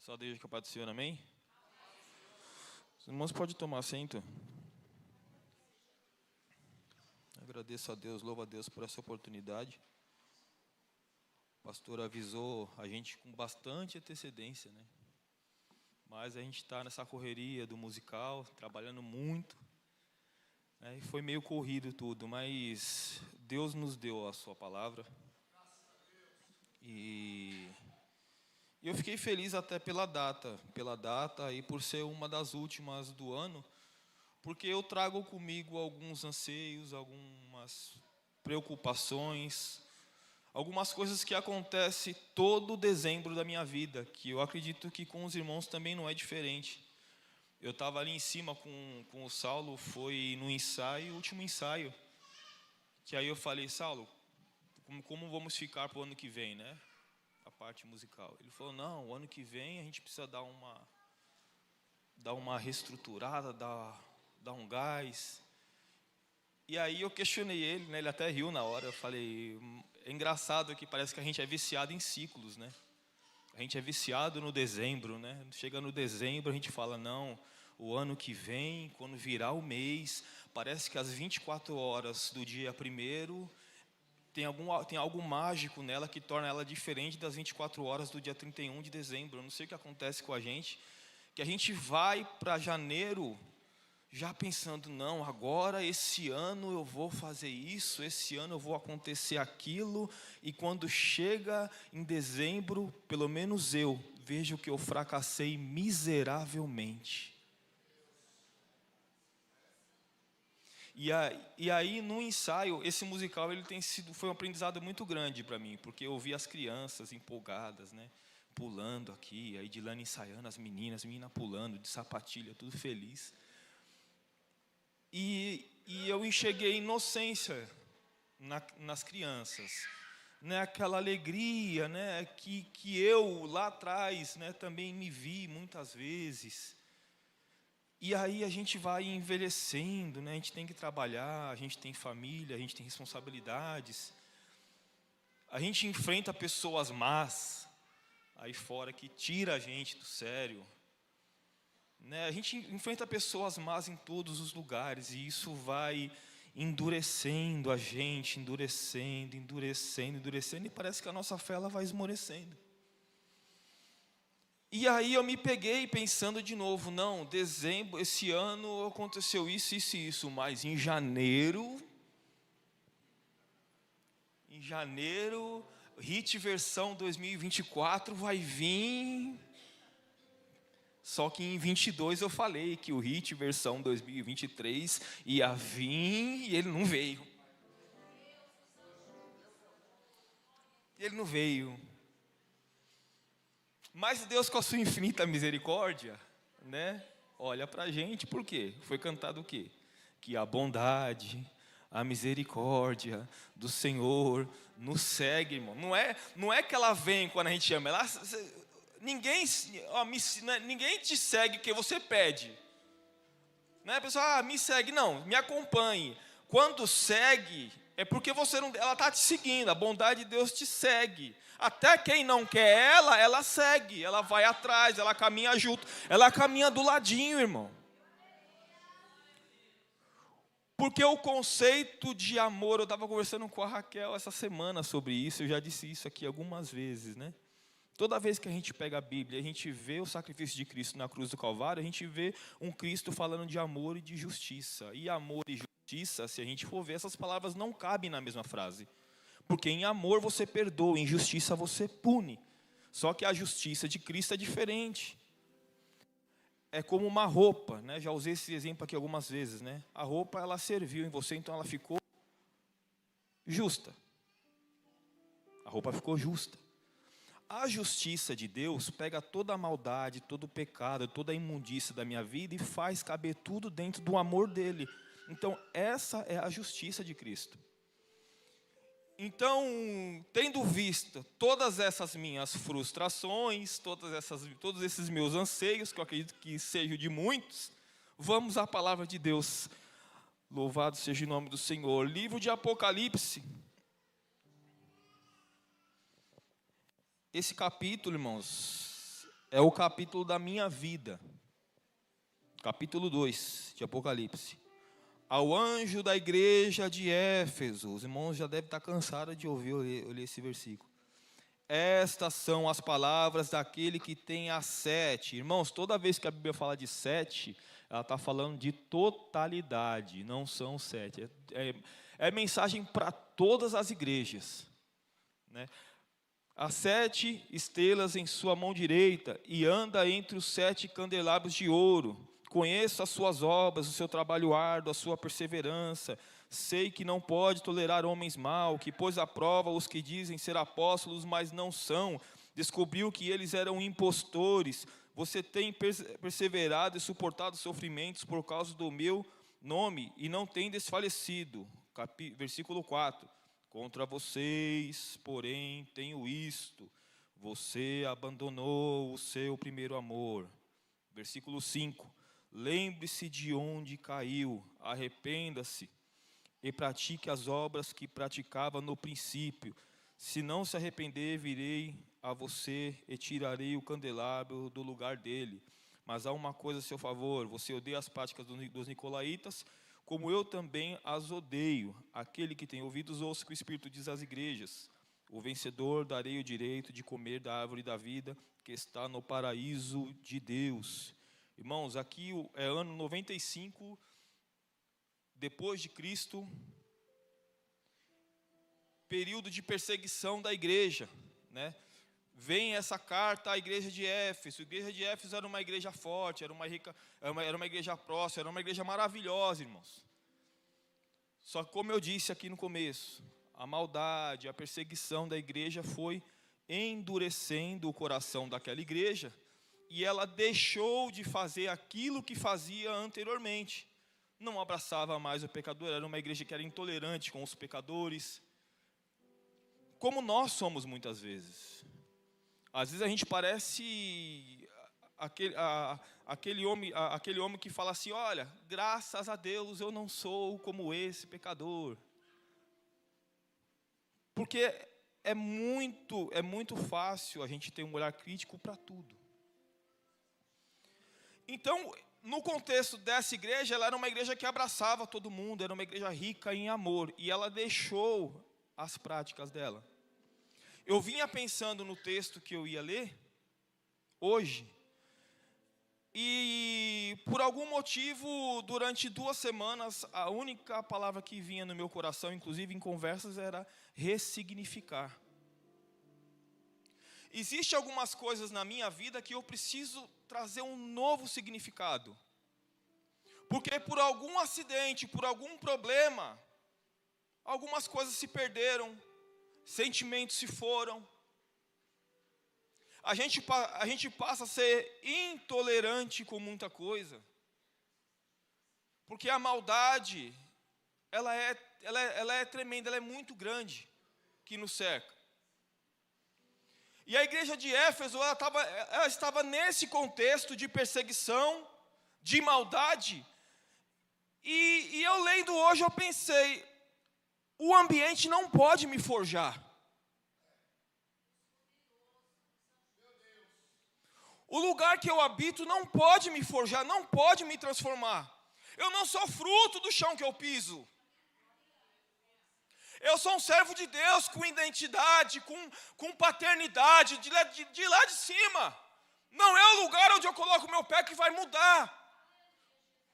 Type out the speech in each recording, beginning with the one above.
Só desde que a paz do Senhor, amém? Os irmãos podem tomar assento. Agradeço a Deus, louvo a Deus por essa oportunidade. O pastor avisou a gente com bastante antecedência, né? Mas a gente está nessa correria do musical, trabalhando muito, né? E foi meio corrido tudo, mas Deus nos deu a sua palavra. E eu fiquei feliz até pela data e por ser uma das últimas do ano, porque eu trago comigo alguns anseios, algumas preocupações, algumas coisas que acontecem todo dezembro da minha vida, que eu acredito que com os irmãos também não é diferente. Eu estava ali em cima com o Saulo, foi no ensaio, último ensaio, que aí eu falei: Saulo, como vamos ficar para o ano que vem, né? A parte musical. Ele falou: não, o ano que vem a gente precisa dar uma reestruturada, dar um gás. E aí eu questionei ele, né? Ele até riu na hora. Eu falei: é engraçado que parece que a gente é viciado em ciclos, né? A gente é viciado no dezembro, né? Chega no dezembro, a gente fala: não, o ano que vem, quando virar o mês, parece que as 24 horas do dia 1º tem algo mágico nela que torna ela diferente das 24 horas do dia 31 de dezembro. Eu não sei o que acontece com a gente, que a gente vai para janeiro já pensando: não, agora esse ano eu vou fazer isso, esse ano eu vou acontecer aquilo, e quando chega em dezembro, pelo menos eu vejo que eu fracassei miseravelmente. E aí, no ensaio, esse musical foi um aprendizado muito grande para mim, porque eu vi as crianças empolgadas, né, pulando aqui, a Edilane ensaiando, as meninas pulando, de sapatilha, tudo feliz. E eu enxerguei inocência nas crianças, né, aquela alegria, né, que eu, lá atrás, né, também me vi muitas vezes. E aí a gente vai envelhecendo, né? A gente tem que trabalhar, a gente tem família, a gente tem responsabilidades. A gente enfrenta pessoas más aí fora que tira a gente do sério, né? A gente enfrenta pessoas más em todos os lugares, e isso vai endurecendo a gente, endurecendo, e parece que a nossa fé ela vai esmorecendo. E aí eu me peguei pensando de novo: não, dezembro, esse ano aconteceu isso, mas em janeiro, HIT versão 2024 vai vir. Só que em 22 eu falei que o HIT versão 2023 ia vir, e ele não veio. Ele não veio. Mas Deus, com a sua infinita misericórdia, né, olha para a gente. Por quê? Foi cantado o quê? Que a bondade, a misericórdia do Senhor nos segue, irmão. Não é que ela vem quando a gente ama. Ninguém te segue porque você pede. Né? A pessoa: me segue. Não, me acompanhe. Quando segue, é porque ela está te seguindo. A bondade de Deus te segue. Até quem não quer ela segue, ela vai atrás, ela caminha junto, ela caminha do ladinho, irmão. Porque o conceito de amor, eu estava conversando com a Raquel essa semana sobre isso, eu já disse isso aqui algumas vezes, né? Toda vez que a gente pega a Bíblia, a gente vê o sacrifício de Cristo na cruz do Calvário, a gente vê um Cristo falando de amor e de justiça. E amor e justiça, se a gente for ver, essas palavras não cabem na mesma frase. Porque em amor você perdoa, em justiça você pune. Só que a justiça de Cristo é diferente. É como uma roupa, né? Já usei esse exemplo aqui algumas vezes, né? A roupa, ela serviu em você, então ela ficou justa. A roupa ficou justa. A justiça de Deus pega toda a maldade, todo o pecado, toda a imundícia da minha vida e faz caber tudo dentro do amor dele. Então essa é a justiça de Cristo. Então, tendo visto todas essas minhas frustrações, todos esses meus anseios, que eu acredito que sejam de muitos, vamos à palavra de Deus. Louvado seja o nome do Senhor. Livro de Apocalipse. Esse capítulo, irmãos, é o capítulo da minha vida. Capítulo 2 de Apocalipse. Ao anjo da igreja de Éfeso. Os irmãos já devem estar cansados de ouvir eu ler esse versículo. Estas são as palavras daquele que tem as 7. Irmãos, toda vez que a Bíblia fala de 7, ela está falando de totalidade, não são 7. É mensagem para todas as igrejas, né? As 7 estrelas em sua mão direita, e anda entre os 7 candelabros de ouro. Conheço as suas obras, o seu trabalho árduo, a sua perseverança. Sei que não pode tolerar homens maus, que pôs à prova os que dizem ser apóstolos, mas não são. Descobriu que eles eram impostores. Você tem perseverado e suportado sofrimentos por causa do meu nome, e não tem desfalecido. Versículo 4. Contra vocês, porém, tenho isto: você abandonou o seu primeiro amor. Versículo 5. Lembre-se de onde caiu, arrependa-se e pratique as obras que praticava no princípio. Se não se arrepender, virei a você e tirarei o candelabro do lugar dele. Mas há uma coisa a seu favor: você odeia as práticas dos nicolaítas, como eu também as odeio. Aquele que tem ouvidos, ouça o que o Espírito diz às igrejas. O vencedor darei o direito de comer da árvore da vida, que está no paraíso de Deus. Irmãos, aqui é ano 95 depois de Cristo, período de perseguição da igreja, né? Vem essa carta à igreja de Éfeso. A igreja de Éfeso era uma igreja forte, era uma igreja próspera, era uma igreja maravilhosa, irmãos. Só que, como eu disse aqui no começo, a maldade, a perseguição da igreja foi endurecendo o coração daquela igreja, e ela deixou de fazer aquilo que fazia anteriormente. Não abraçava mais o pecador, era uma igreja que era intolerante com os pecadores, como nós somos muitas vezes. Às vezes a gente parece aquele homem que fala assim: olha, graças a Deus eu não sou como esse pecador. Porque é muito fácil a gente ter um olhar crítico para tudo. Então, no contexto dessa igreja, ela era uma igreja que abraçava todo mundo, era uma igreja rica em amor, e ela deixou as práticas dela. Eu vinha pensando no texto que eu ia ler hoje, e por algum motivo, durante 2 semanas, a única palavra que vinha no meu coração, inclusive em conversas, era ressignificar. Existem algumas coisas na minha vida que eu preciso trazer um novo significado. Porque por algum acidente, por algum problema, algumas coisas se perderam, sentimentos se foram. A gente passa a ser intolerante com muita coisa. Porque a maldade, ela é tremenda, ela é muito grande, que nos cerca. E a igreja de Éfeso, ela estava nesse contexto de perseguição, de maldade. E eu lendo hoje, eu pensei, o ambiente não pode me forjar. O lugar que eu habito não pode me forjar, não pode me transformar. Eu não sou fruto do chão que eu piso. Eu sou um servo de Deus com identidade, com paternidade, de lá de cima. Não é o lugar onde eu coloco o meu pé que vai mudar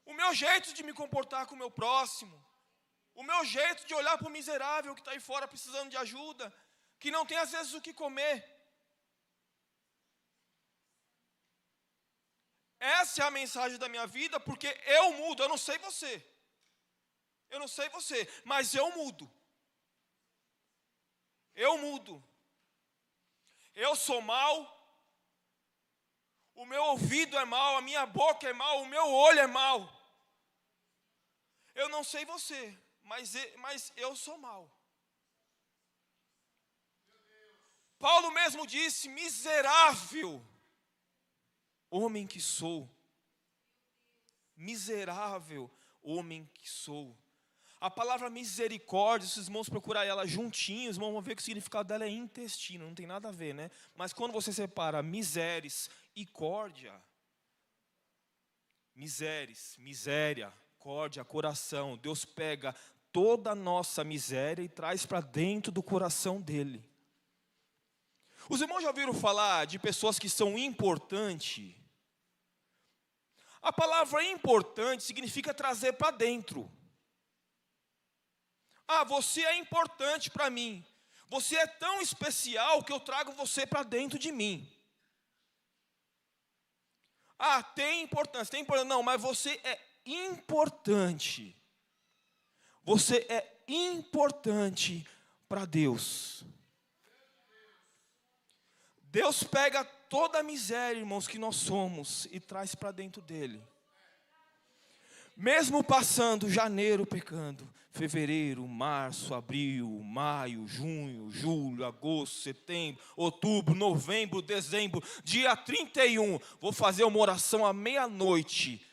o meu jeito de me comportar com o meu próximo, o meu jeito de olhar para o miserável que está aí fora precisando de ajuda, que não tem às vezes o que comer. Essa é a mensagem da minha vida, porque eu mudo. Eu não sei você, mas eu mudo. Eu mudo. Eu sou mau, o meu ouvido é mau, a minha boca é mau, o meu olho é mau. Eu não sei você, mas eu sou mau. Paulo mesmo disse: miserável homem que sou. Miserável homem que sou. A palavra misericórdia, se os irmãos procurarem ela juntinhos, os irmãos vão ver que o significado dela é intestino, não tem nada a ver, né? Mas quando você separa miseres e córdia, miséria, córdia, coração, Deus pega toda a nossa miséria e traz para dentro do coração dele. Os irmãos já ouviram falar de pessoas que são importantes? A palavra importante significa trazer para dentro. Ah, você é importante para mim. Você é tão especial que eu trago você para dentro de mim. Ah, tem importância. Não, mas você é importante. Você é importante para Deus. Deus pega toda a miséria, irmãos, que nós somos e traz para dentro dele. Mesmo passando janeiro pecando, fevereiro, março, abril, maio, junho, julho, agosto, setembro, outubro, novembro, dezembro, dia 31, vou fazer uma oração à meia-noite,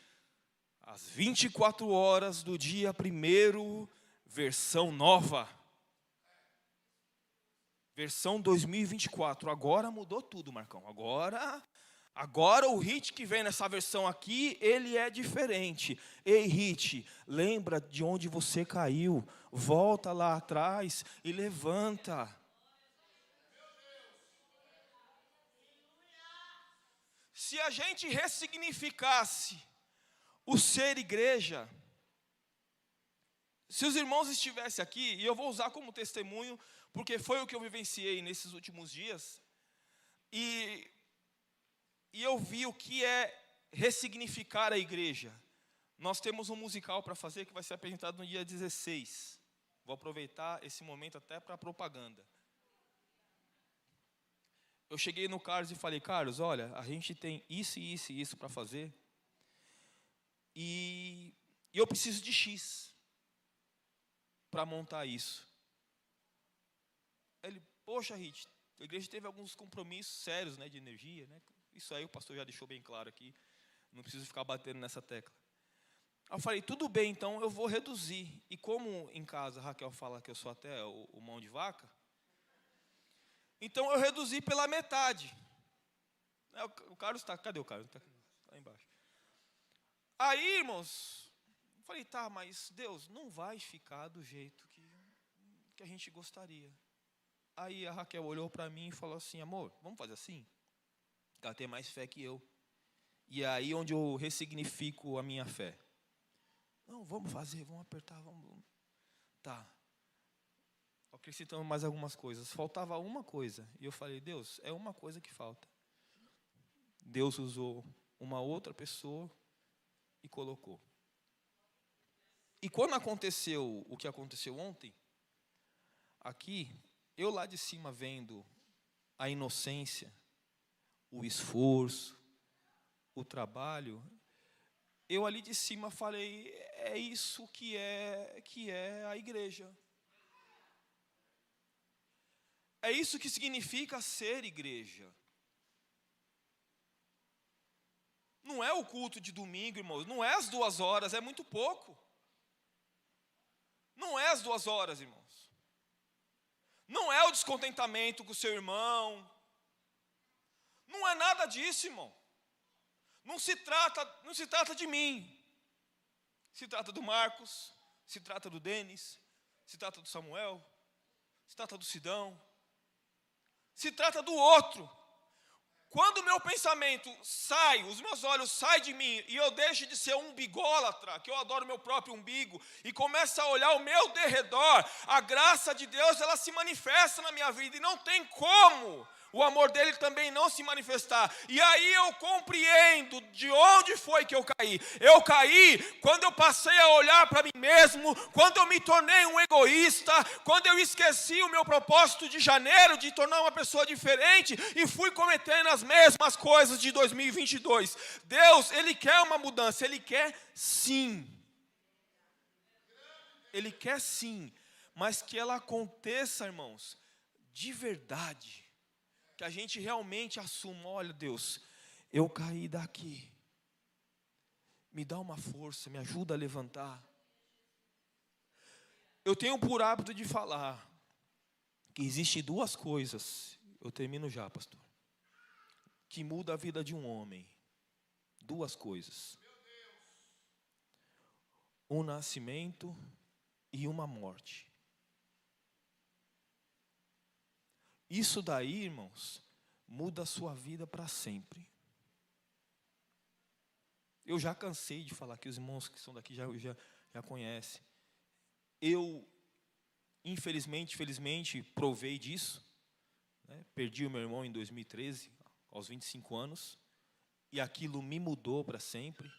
às 24 horas do dia 1º, versão nova. Versão 2024, agora mudou tudo, Marcão, Agora o hit que vem nessa versão aqui, ele é diferente. Ei, hit, lembra de onde você caiu, volta lá atrás e levanta. Se a gente ressignificasse o ser igreja, se os irmãos estivessem aqui, e eu vou usar como testemunho, porque foi o que eu vivenciei nesses últimos dias, e eu vi o que é ressignificar a igreja. Nós temos um musical para fazer que vai ser apresentado no dia 16. Vou aproveitar esse momento até para propaganda. Eu cheguei no Carlos e falei, Carlos, olha, a gente tem isso e isso e isso para fazer. E eu preciso de X para montar isso. Ele, poxa, Rit, a igreja teve alguns compromissos sérios, né, de energia, né? Isso aí o pastor já deixou bem claro aqui. Não preciso ficar batendo nessa tecla. Eu falei, tudo bem, então eu vou reduzir. E como em casa a Raquel fala que eu sou até o mão de vaca, então eu reduzi pela metade. O Carlos está, cadê o Carlos? Está lá embaixo. Aí, irmãos, eu falei, tá, mas Deus, não vai ficar do jeito que a gente gostaria. Aí a Raquel olhou para mim e falou assim, amor, vamos fazer assim? Ela tem mais fé que eu. E é aí onde eu ressignifico a minha fé. Não, vamos fazer, vamos apertar, vamos. Tá. Acrescentamos mais algumas coisas. Faltava uma coisa. E eu falei, Deus, é uma coisa que falta. Deus usou uma outra pessoa e colocou. E quando aconteceu o que aconteceu ontem, aqui, eu lá de cima vendo a inocência, o esforço, o trabalho, eu ali de cima falei, é isso que é a igreja. É isso que significa ser igreja. Não é o culto de domingo, irmãos, não é as 2 horas, é muito pouco. Não é as 2 horas, irmãos. Não é o descontentamento com o seu irmão. Não é nada disso, irmão. Não se trata de mim. Se trata do Marcos, se trata do Denis, se trata do Samuel, se trata do Sidão. Se trata do outro. Quando o meu pensamento sai, os meus olhos saem de mim e eu deixo de ser um bigólatra, que eu adoro meu próprio umbigo, e começo a olhar ao meu derredor, a graça de Deus, ela se manifesta na minha vida e não tem como o amor dele também não se manifestar. E aí eu compreendo de onde foi que eu caí. Eu caí quando eu passei a olhar para mim mesmo, quando eu me tornei um egoísta, quando eu esqueci o meu propósito de janeiro, de tornar uma pessoa diferente, e fui cometendo as mesmas coisas de 2022. Deus, Ele quer uma mudança, Ele quer sim. Ele quer sim, mas que ela aconteça, irmãos, de verdade. Que a gente realmente assuma, olha Deus, eu caí daqui, me dá uma força, me ajuda a levantar. Eu tenho por hábito de falar que existem duas coisas, eu termino já, pastor, que muda a vida de um homem. Duas coisas. Um nascimento e uma morte. Isso daí, irmãos, muda a sua vida para sempre. Eu já cansei de falar que os irmãos que são daqui já conhecem. Eu, felizmente, provei disso. Né? Perdi o meu irmão em 2013, aos 25 anos. E aquilo me mudou para sempre.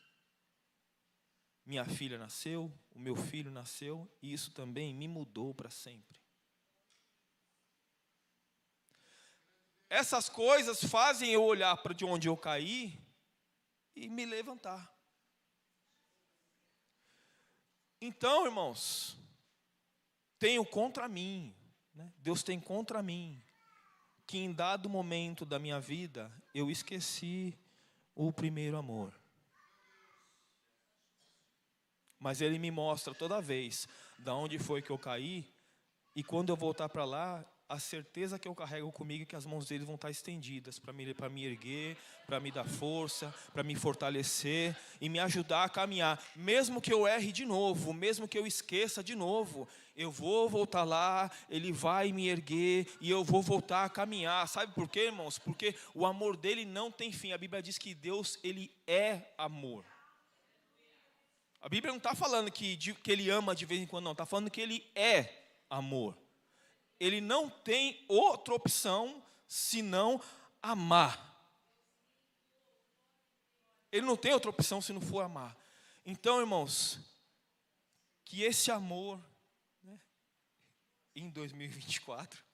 Minha filha nasceu, o meu filho nasceu, e isso também me mudou para sempre. Essas coisas fazem eu olhar para de onde eu caí e me levantar. Então, irmãos, tenho contra mim, né? Deus tem contra mim, que em dado momento da minha vida, eu esqueci o primeiro amor. Mas Ele me mostra toda vez da onde foi que eu caí, e quando eu voltar para lá, a certeza que eu carrego comigo é que as mãos dele vão estar estendidas para me erguer, para me dar força, para me fortalecer e me ajudar a caminhar. Mesmo que eu erre de novo, mesmo que eu esqueça de novo, eu vou voltar lá, ele vai me erguer e eu vou voltar a caminhar. Sabe por quê, irmãos? Porque o amor dele não tem fim. A Bíblia diz que Deus, ele é amor. A Bíblia não está falando que ele ama de vez em quando, não. Está falando que ele é amor. Ele não tem outra opção senão amar. Ele não tem outra opção se não for amar. Então, irmãos, que esse amor, né, em 2024,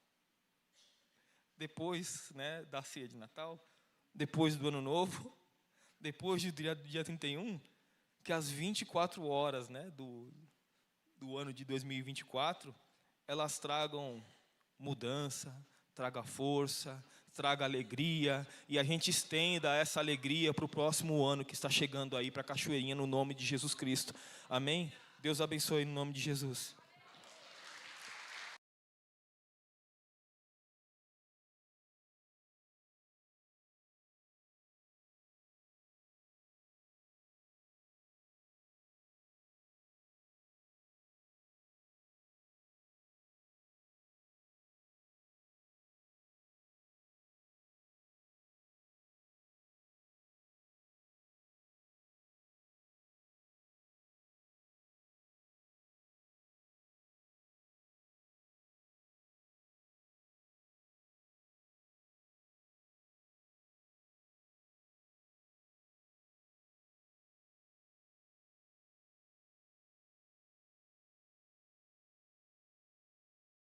depois, né, da ceia de Natal, depois do Ano Novo, depois do dia 31, que as 24 horas, né, do ano de 2024, elas tragam mudança, traga força, traga alegria, e a gente estenda essa alegria para o próximo ano que está chegando aí para a Cachoeirinha, no nome de Jesus Cristo. Amém? Deus abençoe no nome de Jesus.